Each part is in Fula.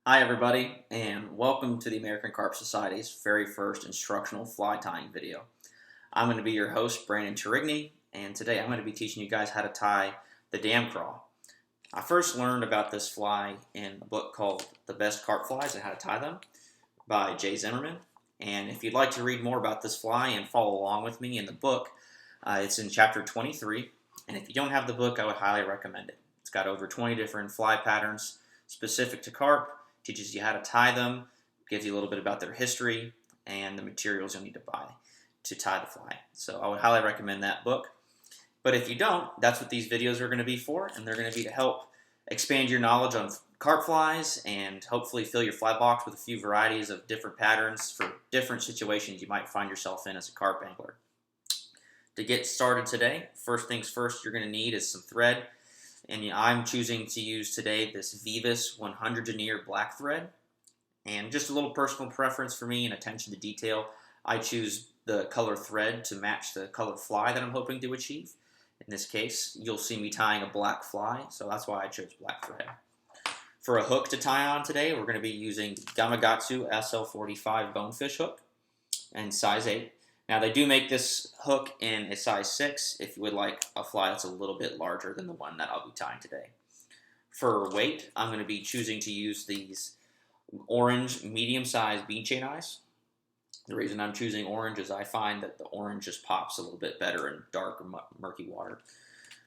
Hi everybody, and welcome to the American Carp Society's very first instructional fly tying video. I'm going to be your host, Brandon TOURIGNY, and today I'm going to be teaching you guys how to tie the Damcraw. I first learned about this fly in a book called The Best Carp Flies and How to Tie Them by Jay Zimmerman. And if you'd like to read more about this fly and follow along with me in the book, it's in chapter 23. And if you don't have the book, I would highly recommend it. It's got over 20 different fly patterns specific to carp, teaches you how to tie them, gives you a little bit about their history, and the materials you'll need to buy to tie the fly. So I would highly recommend that book. But if you don't, that's what these videos are going to be for, and they're going to be to help expand your knowledge on carp flies and hopefully fill your fly box with a few varieties of different patterns for different situations you might find yourself in as a carp angler. To get started today, first things first, you're going to need is some thread. And I'm choosing to use today this Vivus 100 denier black thread. And just a little personal preference for me and attention to detail, I choose the color thread to match the color fly that I'm hoping to achieve. In this case, you'll see me tying a black fly, so that's why I chose black thread. For a hook to tie on today, we're going to be using Gamakatsu SL45 bonefish hook and size 8. Now they do make this hook in a size 6 if you would like a fly that's a little bit larger than the one that I'll be tying today. For weight, I'm going to be choosing to use these orange medium-sized bead chain eyes. The reason I'm choosing orange is I find that the orange just pops a little bit better in dark or murky water.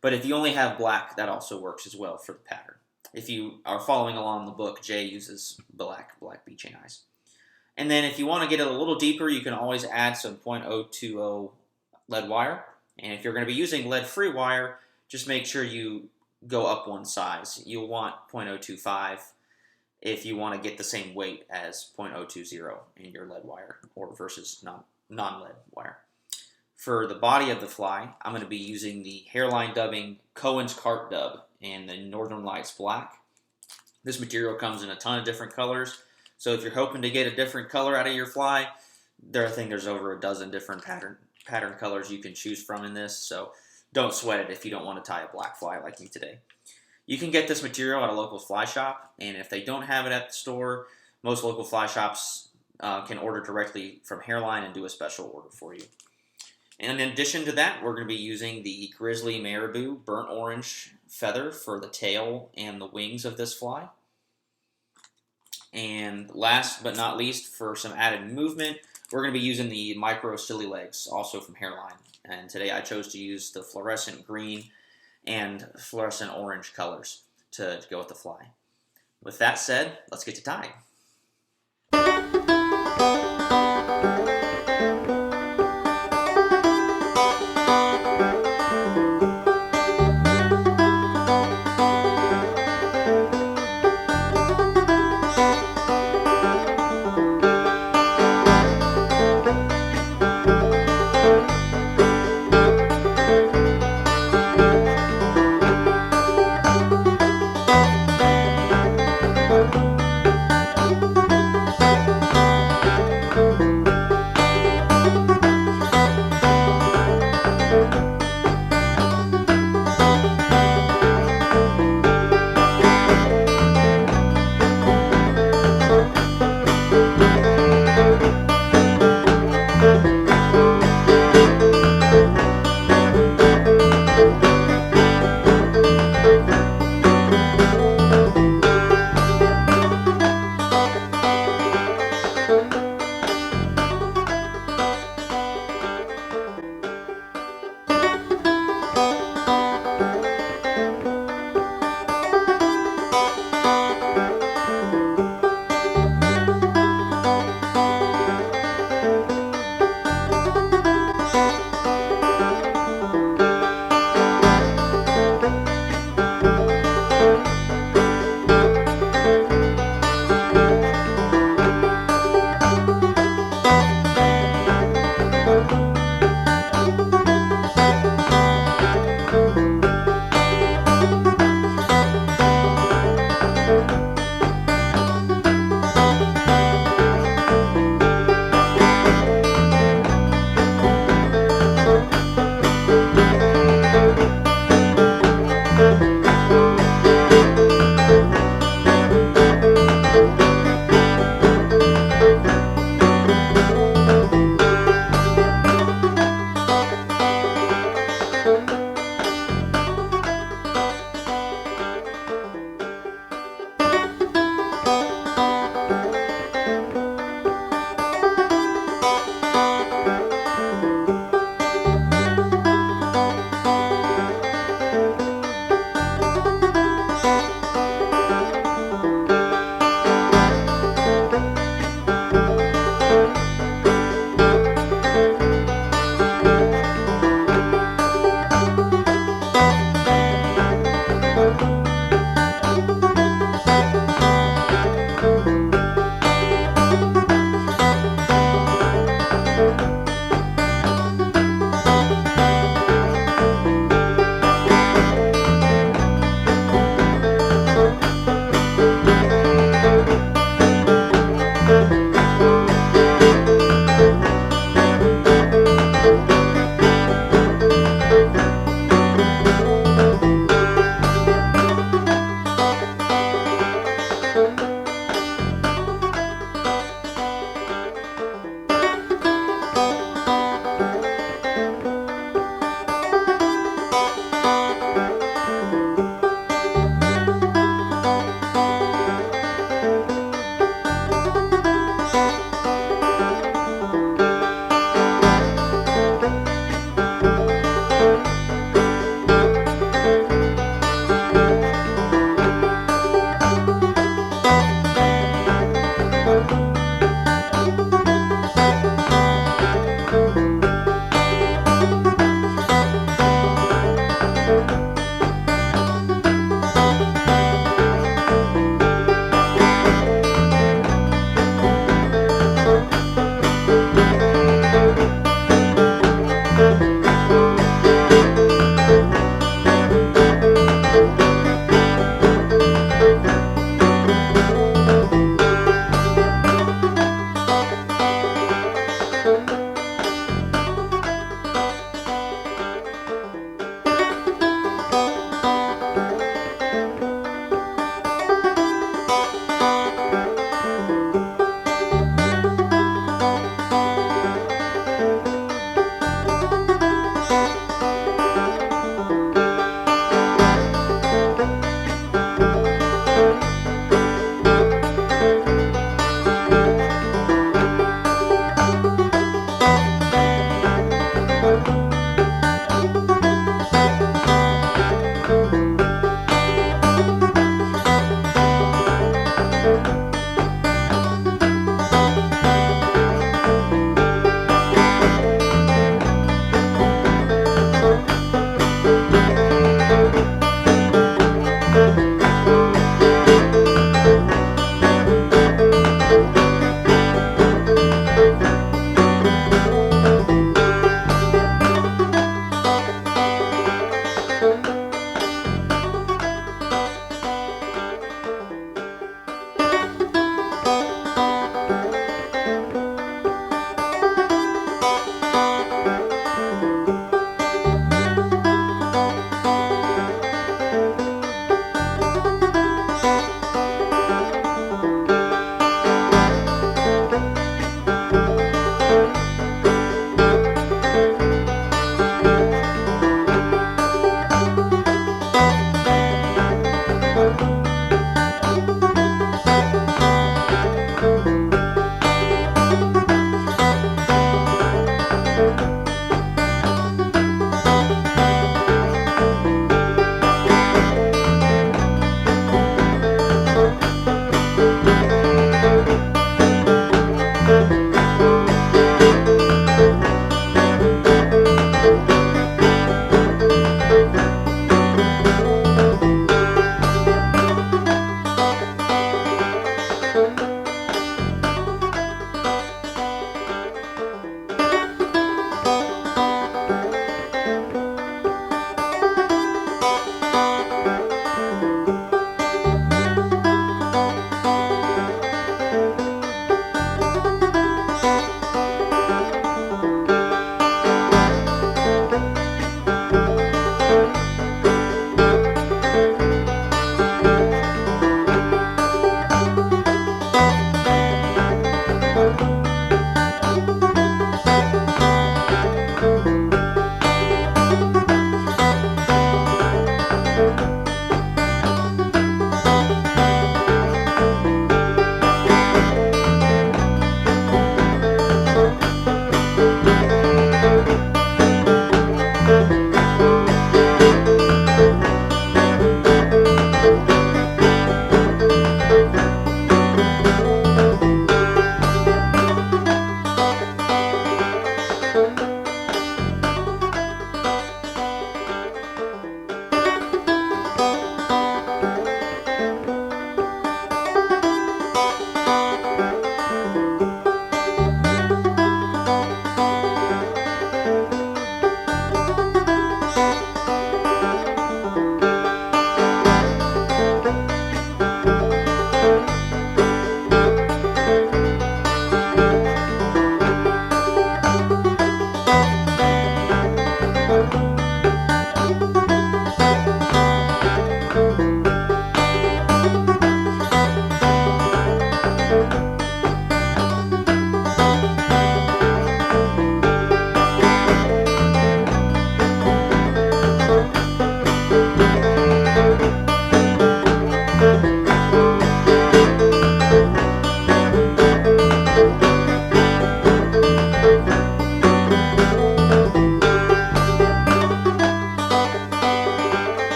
But if you only have black, that also works as well for the pattern. If you are following along the book, Jay uses black bead chain eyes. And then if you want to get it a little deeper, you can always add some .020 lead wire. And if you're going to be using lead-free wire, just make sure you go up one size. You'll want .025 if you want to get the same weight as .020 in your lead wire or versus non-lead wire. For the body of the fly, I'm going to be using the hairline dubbing Cohen's Carp Dub in the Northern Lights Black. This material comes in a ton of different colors. So if you're hoping to get a different color out of your fly, I think there's over a dozen different pattern colors you can choose from in this. So don't sweat it if you don't want to tie a black fly like me today. You can get this material at a local fly shop, and if they don't have it at the store, most local fly shops can order directly from Hairline and do a special order for you. And in addition to that, we're going to be using the Grizzly Marabou burnt orange feather for the tail and the wings of this fly. And last but not least, for some added movement, we're going to be using the micro silly legs, also from Hairline. And today I chose to use the fluorescent green and fluorescent orange colors to go with the fly. With that said, let's get to tying.